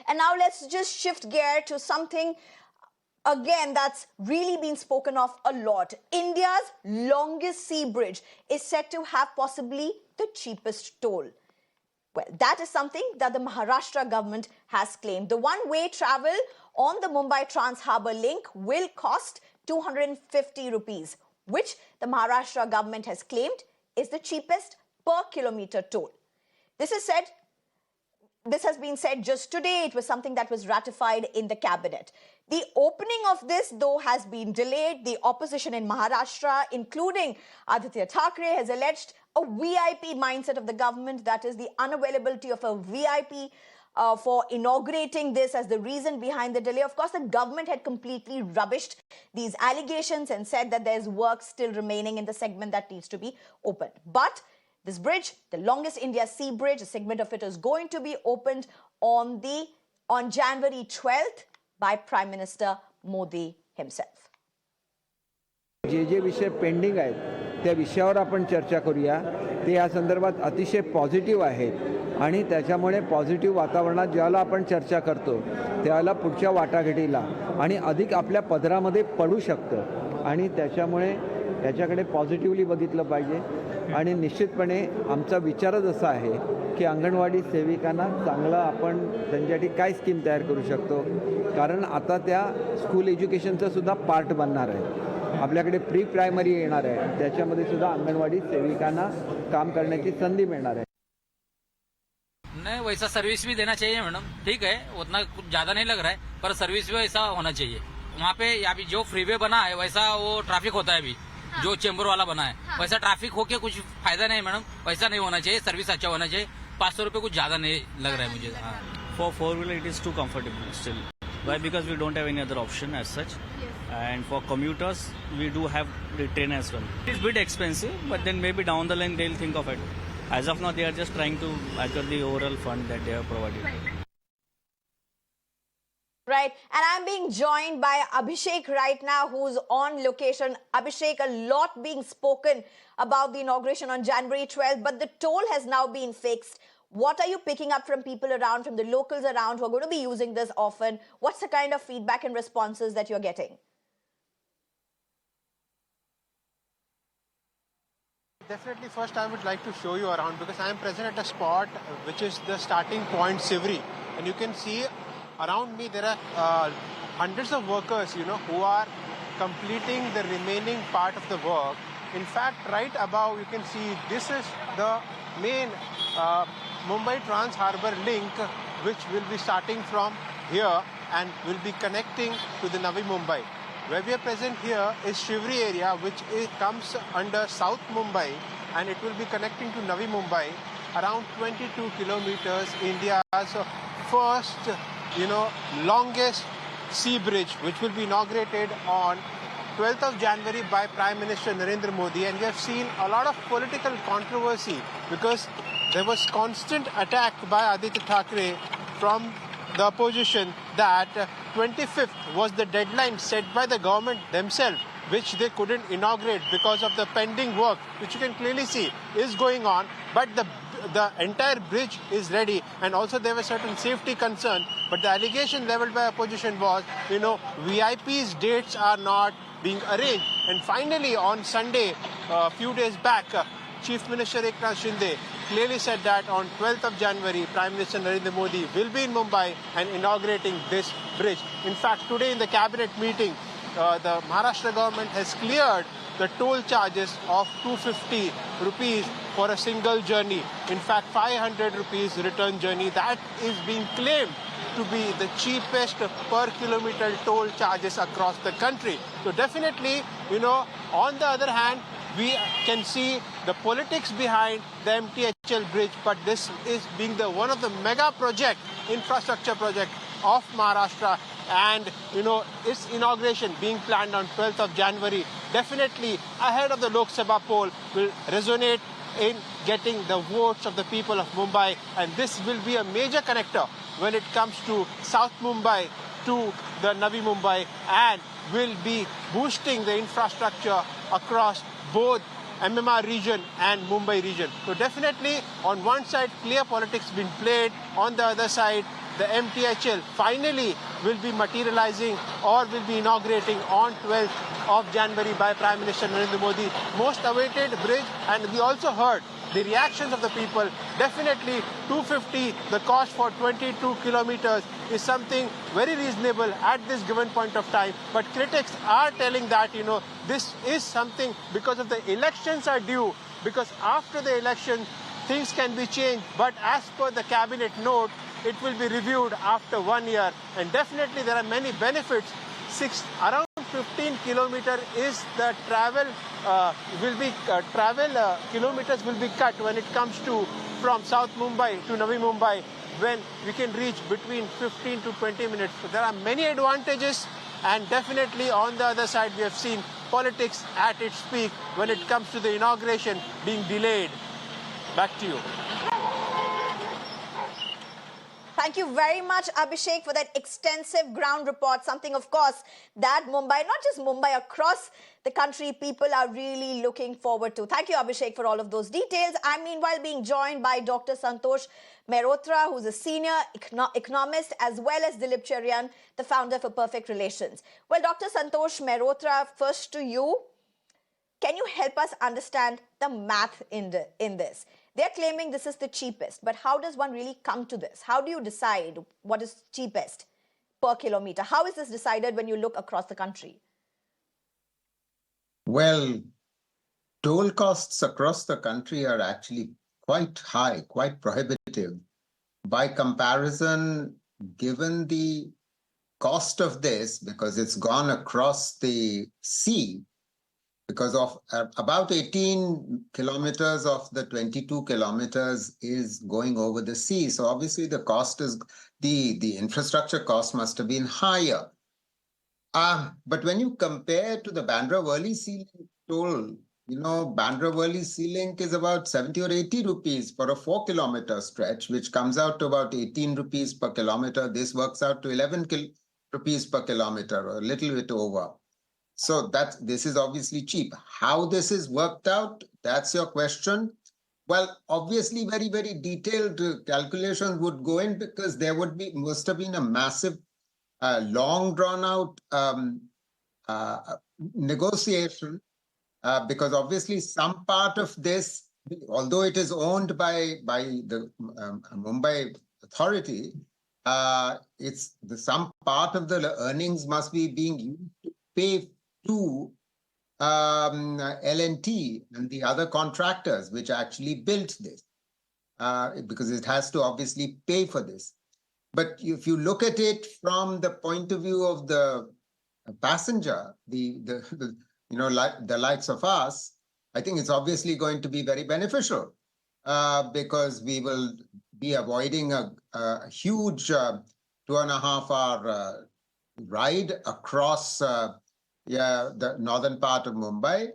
And now let's just shift gear to something again that's really been spoken of a lot. India's longest sea bridge is said to have possibly the cheapest toll. Well, that is something that the Maharashtra government has claimed. The one-way travel on the Mumbai Trans-Harbour link will cost 250 rupees, which the Maharashtra government has claimed is the cheapest per kilometer toll. This has been said just today. It was something that was ratified in the cabinet. The opening of this, though, has been delayed. The opposition in Maharashtra, including Aditya Thackeray, has alleged a VIP mindset of the government, that is the unavailability of a VIP for inaugurating this as the reason behind the delay. Of course, the government had completely rubbished these allegations and said that there's work still remaining in the segment that needs to be opened. But this bridge, the longest India sea bridge, a segment of it is going to be opened on January 12th by Prime Minister Modi himself. जे विषय pending आहेत त्या विषयावर आपण चर्चा करूया. ते या संदर्भात अतिशय पॉझिटिव्ह आहेत आणि त्याच्यामुळे पॉझिटिव्ह वातावरणात ज्याला आपण चर्चा करतो त्याला पुढच्या वाटाघाटीला आणि अधिक आपल्या पदरामध्ये पडू शकतं आणि त्याच्यामुळे याच्याकडे पॉझिटिव्हली बघितलं पाहिजे. आणि निश्चितपणे आमचा विचारच असा आहे की अंगणवाडी सेविकांना चांगलं आपण त्यांच्यासाठी काय स्कीम तयार करू शकतो, कारण आता त्या स्कूल एज्युकेशनचं सुद्धा पार्ट बनणार आहे. आपल्याकडे प्री प्रायमरी येणार आहे, त्याच्यामध्ये सुद्धा अंगणवाडी सेविकांना काम करण्याची संधी मिळणार आहे. नहीं, वैसा सर्विस भी देना चाहिए मैडम. ठीक है, उतना कुछ ज्यादा नहीं लग रहा है, पर सर्विस भी वैसा होना चाहिए. वहाँ पे अभी जो फ्रीवे बना है वैसा वो ट्रैफिक होता है. अभी जो चेंबर वाला बना है वैसा ट्रैफिक होके कुछ फायदा नहीं मैडम. वैसा नहीं होना चाहिए. सर्विस अच्छा होना चाहिए. 500 रुपए कुछ ज्यादा नहीं लग रहा है मुझे. For four-wheeler it is too comfortable still. Why? Because we don't have any other option as such. And for commuters, we do have the train as well. It's a bit expensive, but then maybe down the line they'll think of it. As of now, they are just trying to acquire the overall fund that they have provided. Right. And I'm being joined by Abhishek right now, who's on location. Abhishek, a lot being spoken about the inauguration on January 12th, but the toll has now been fixed. What are you picking up from people around, from the locals around who are going to be using this often? What's the kind of feedback and responses that you're getting? Definitely, first I would like to show you around because I am present at a spot which is the starting point, Sivri, and you can see around me there are hundreds of workers, who are completing the remaining part of the work. In fact, right above you can see this is the main Mumbai Trans-Harbour link, which will be starting from here and will be connecting to the Navi Mumbai. Where we are present here is Shivri area, which comes under South Mumbai, and it will be connecting to Navi Mumbai, around 22 kilometers, India's first, longest sea bridge, which will be inaugurated on 12th of January by Prime Minister Narendra Modi. And we have seen a lot of political controversy because there was constant attack by Aditya Thackeray from the opposition that 25th was the deadline set by the government themselves, which they couldn't inaugurate because of the pending work, which you can clearly see is going on. But the entire bridge is ready, and also there were certain safety concerns. But the allegation leveled by opposition was, VIPs' dates are not being arranged. And finally, on Sunday, a few days back, Chief Minister Eknath Shinde clearly said that on 12th of January, Prime Minister Narendra Modi will be in Mumbai and inaugurating this bridge. In fact, today in the cabinet meeting, the Maharashtra government has cleared the toll charges of 250 rupees for a single journey. In fact, 500 rupees return journey. That is being claimed to be the cheapest per kilometer toll charges across the country. So definitely, on the other hand, we can see the politics behind the MTHL bridge, but this is being one of the mega infrastructure project of Maharashtra, and its inauguration being planned on 12th of January, definitely ahead of the Lok Sabha poll, will resonate in getting the votes of the people of Mumbai, and this will be a major connector when it comes to South Mumbai to the Navi Mumbai, and will be boosting the infrastructure across both MMR region and Mumbai region. So definitely on one side clear politics being played, on the other side the MTHL, finally will be materializing or will be inaugurating on 12th of January by Prime Minister Narendra Modi. Most awaited bridge, and we also heard the reactions of the people. Definitely 250, the cost for 22 kilometers is something very reasonable at this given point of time. But critics are telling that, this is something because of the elections are due, because after the election, things can be changed. But as per the cabinet note, it will be reviewed after 1 year. And definitely there are many benefits. Around 15 kilometer is the travel kilometers will be cut when it comes to from South Mumbai to Navi Mumbai, when we can reach between 15 to 20 minutes. So there are many advantages, and definitely on the other side we have seen politics at its peak when it comes to the inauguration being delayed. Back to you. Thank you very much, Abhishek, for that extensive ground report. Something, of course, that Mumbai, not just Mumbai, across the country, people are really looking forward to. Thank you, Abhishek, for all of those details. I'm meanwhile being joined by Dr. Santosh Mehrotra, who's a senior economist, as well as Dilip Cherian, the founder for Perfect Relations. Well, Dr. Santosh Mehrotra, first to you. Can you help us understand the math in this? They're claiming this is the cheapest, but how does one really come to this? How do you decide what is cheapest per kilometer? How is this decided when you look across the country? Well, toll costs across the country are actually quite high, quite prohibitive. By comparison, given the cost of this, because it's gone across the sea, because of about 18 kilometers of the 22 kilometers is going over the sea. So obviously the cost is, the infrastructure cost must have been higher. But when you compare to the Bandra-Worli Sea Link toll, Bandra-Worli Sea Link is about 70 or 80 rupees for a 4-kilometer stretch, which comes out to about 18 rupees per kilometer. This works out to 11 rupees per kilometer, or a little bit over. So this is obviously cheap. How this is worked out, that's your question. Well, obviously very, very detailed calculations would go in, because there must have been a massive, long drawn out negotiation, because obviously some part of this, although it is owned by the Mumbai authority, some part of the earnings must be being used to pay to L&T and the other contractors which actually built this, because it has to obviously pay for this. But if you look at it from the point of view of the passenger, the likes of us, I think it's obviously going to be very beneficial, because we will be avoiding a huge 2.5-hour ride across the northern part of Mumbai,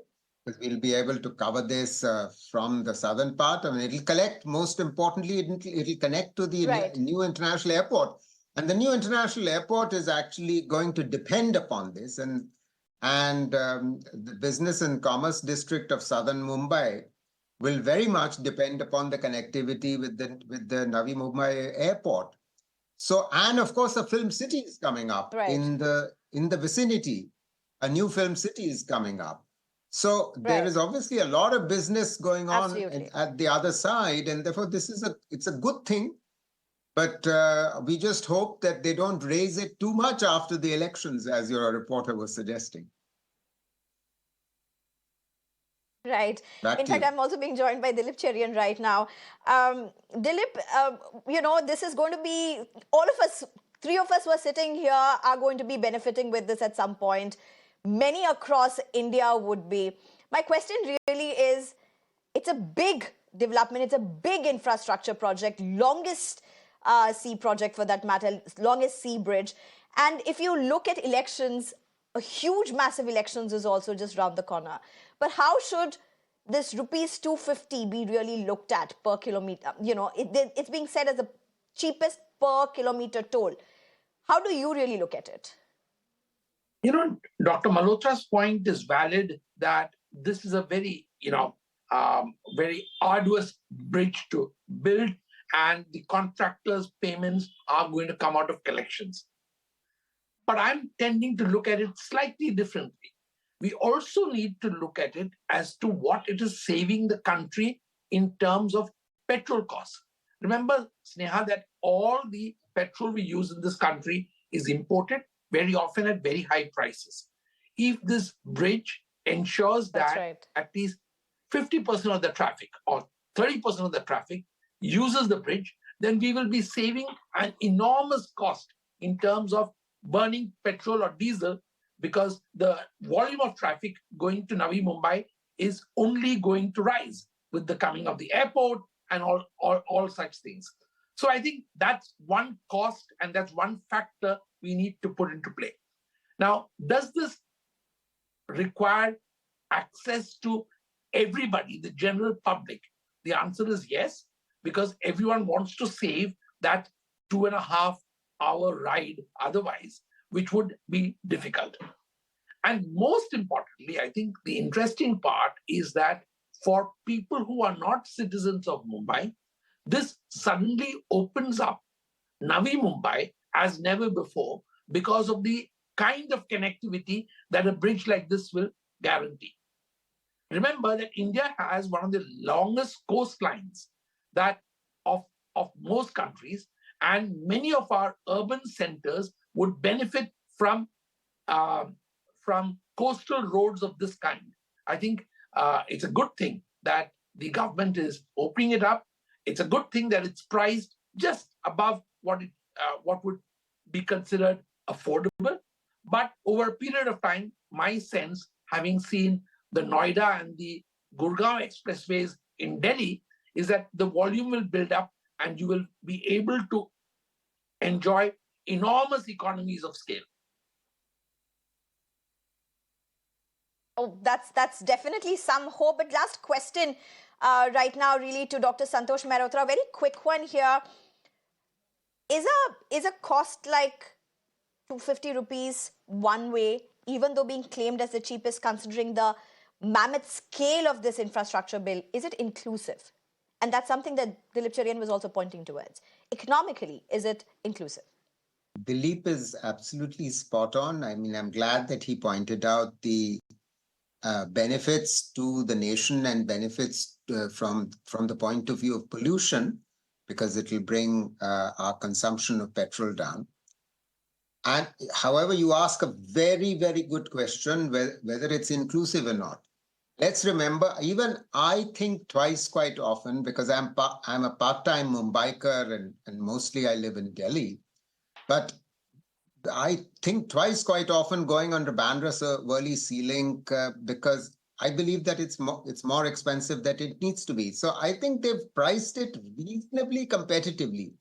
because we'll be able to cover this from the southern part. I mean, it'll collect, most importantly, it'll connect to the new international airport. And the new international airport is actually going to depend upon this. And the business and commerce district of southern Mumbai will very much depend upon the connectivity with the Navi Mumbai airport. So, and of course, a film city is coming up in the vicinity. A new film city is coming up. So there is obviously a lot of business going on at the other side, and therefore it's a good thing. But we just hope that they don't raise it too much after the elections, as your reporter was suggesting. Right. In fact, I'm also being joined by Dilip Cherian right now. Dilip, this is going to be, all of us, 3 of us who are sitting here are going to be benefiting with this at some point. Many across India would be. My question really is, it's a big development, it's a big infrastructure project, longest sea project for that matter, longest sea bridge. And if you look at elections, a huge, massive elections is also just round the corner. But how should this rupees 250 be really looked at per kilometer? It's being said as the cheapest per kilometer toll. How do you really look at it? Dr. Malhotra's point is valid, that this is a very, very arduous bridge to build, and the contractors' payments are going to come out of collections. But I'm tending to look at it slightly differently. We also need to look at it as to what it is saving the country in terms of petrol costs. Remember, Sneha, that all the petrol we use in this country is imported, very often at very high prices. If this bridge ensures that at least 50% of the traffic or 30% of the traffic uses the bridge, then we will be saving an enormous cost in terms of burning petrol or diesel, because the volume of traffic going to Navi Mumbai is only going to rise with the coming of the airport and all such things. So I think that's one cost and that's one factor we need to put into play. Now, does this require access to everybody, the general public? The answer is yes, because everyone wants to save that 2.5-hour ride otherwise, which would be difficult. And most importantly, I think the interesting part is that for people who are not citizens of Mumbai, this suddenly opens up Navi Mumbai as never before because of the kind of connectivity that a bridge like this will guarantee. Remember that India has one of the longest coastlines that of most countries, and many of our urban centers would benefit from coastal roads of this kind. I think it's a good thing that the government is opening it up. It's a good thing that it's priced just above what would be considered affordable. But over a period of time, my sense, having seen the Noida and the Gurgaon expressways in Delhi, is that the volume will build up and you will be able to enjoy enormous economies of scale. Oh, that's definitely some hope. But last question right now really to Dr. Santosh Mehrotra. Very quick one here. Is a cost like 250 rupees one way, even though being claimed as the cheapest considering the mammoth scale of this infrastructure bill, is it inclusive? And that's something that Dilip Cherian was also pointing towards. Economically, is it inclusive? Dilip is absolutely spot on. I mean, I'm glad that he pointed out the benefits to the nation and benefits from the point of view of pollution, because it will bring our consumption of petrol down. And however, you ask a very, very good question, whether it's inclusive or not. Let's remember, even I think twice quite often, because I'm a part-time Mumbaikar and mostly I live in Delhi. But I think twice quite often going on to Bandra Worli Sea Link because I believe that it's more expensive than it needs to be. So I think they've priced it reasonably competitively.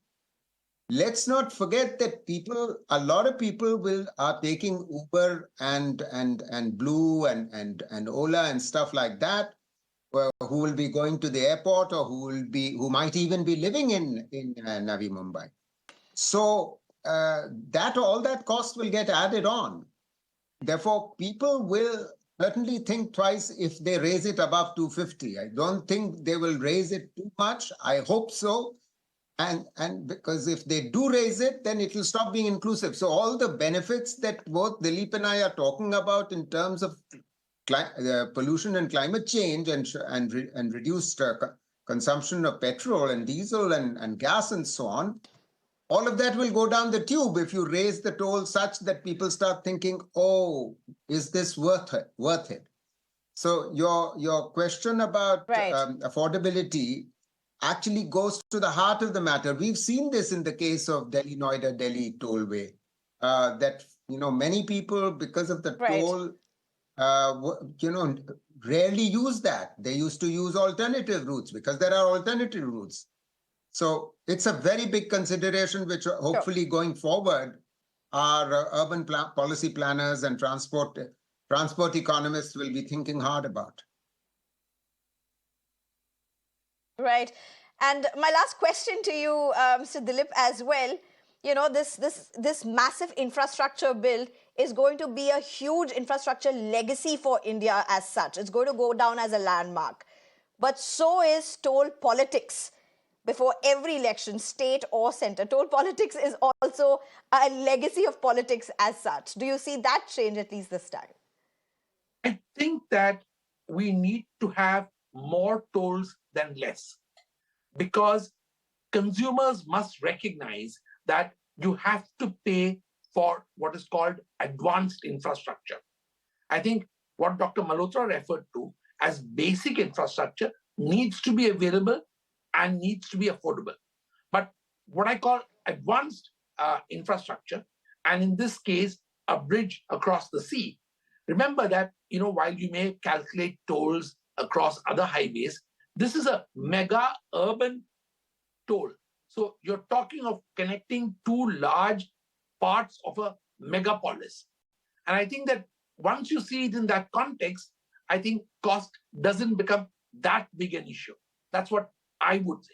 Let's not forget that a lot of people are taking Uber and Blue and Ola and stuff like that, who will be going to the airport or who might even be living in Navi Mumbai. So all that cost will get added on. Therefore, people will certainly think twice if they raise it above 250. I don't think they will raise it too much. I hope so. And because if they do raise it, then it will stop being inclusive. So all the benefits that both Dilip and I are talking about in terms of pollution and climate change and reduced consumption of petrol and diesel and gas and so on, all of that will go down the tube if you raise the toll such that people start thinking, oh, is this worth it? So your question about affordability actually goes to the heart of the matter. We've seen this in the case of Delhi-Noida, Delhi tollway, that, many people, because of the toll, rarely use that. They used to use alternative routes because there are alternative routes. So it's a very big consideration, which hopefully going forward, our urban policy planners and transport economists will be thinking hard about. Right. And my last question to you, Mr. Dilip, as well, this massive infrastructure bill is going to be a huge infrastructure legacy for India as such. It's going to go down as a landmark. But so is toll politics. before every election, state or center. Toll politics is also a legacy of politics as such. Do you see that change at least this time? I think that we need to have more tolls than less, because consumers must recognize that you have to pay for what is called advanced infrastructure. I think what Dr. Malhotra referred to as basic infrastructure needs to be available and needs to be affordable. But what I call advanced infrastructure, and in this case, a bridge across the sea. Remember that, while you may calculate tolls across other highways, this is a mega urban toll. So you're talking of connecting two large parts of a megapolis. And I think that once you see it in that context, I think cost doesn't become that big an issue. That's what I would say.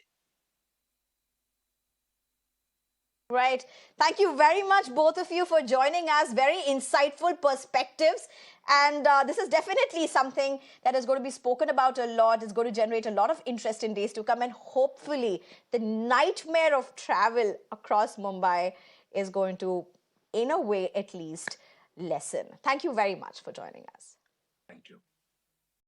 Right. Thank you very much, both of you, for joining us. Very insightful perspectives. And this is definitely something that is going to be spoken about a lot. It's going to generate a lot of interest in days to come. And hopefully, the nightmare of travel across Mumbai is going to, in a way at least, lessen. Thank you very much for joining us. Thank you.